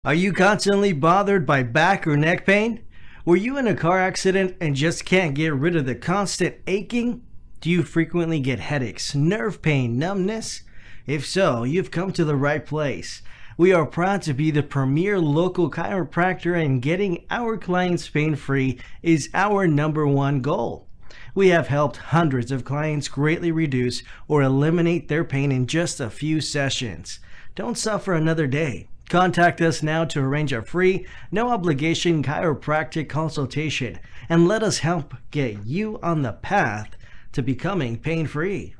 Are you constantly bothered by back or neck pain? Were you in a car accident and just can't get rid of the constant aching? Do you frequently get headaches, nerve pain, numbness? If so, you've come to the right place. We are proud to be the premier local chiropractor, and getting our clients pain-free is our #1 goal. We have helped hundreds of clients greatly reduce or eliminate their pain in just a few sessions. Don't suffer another day. Contact us now to arrange a free, no-obligation chiropractic consultation and let us help get you on the path to becoming pain-free.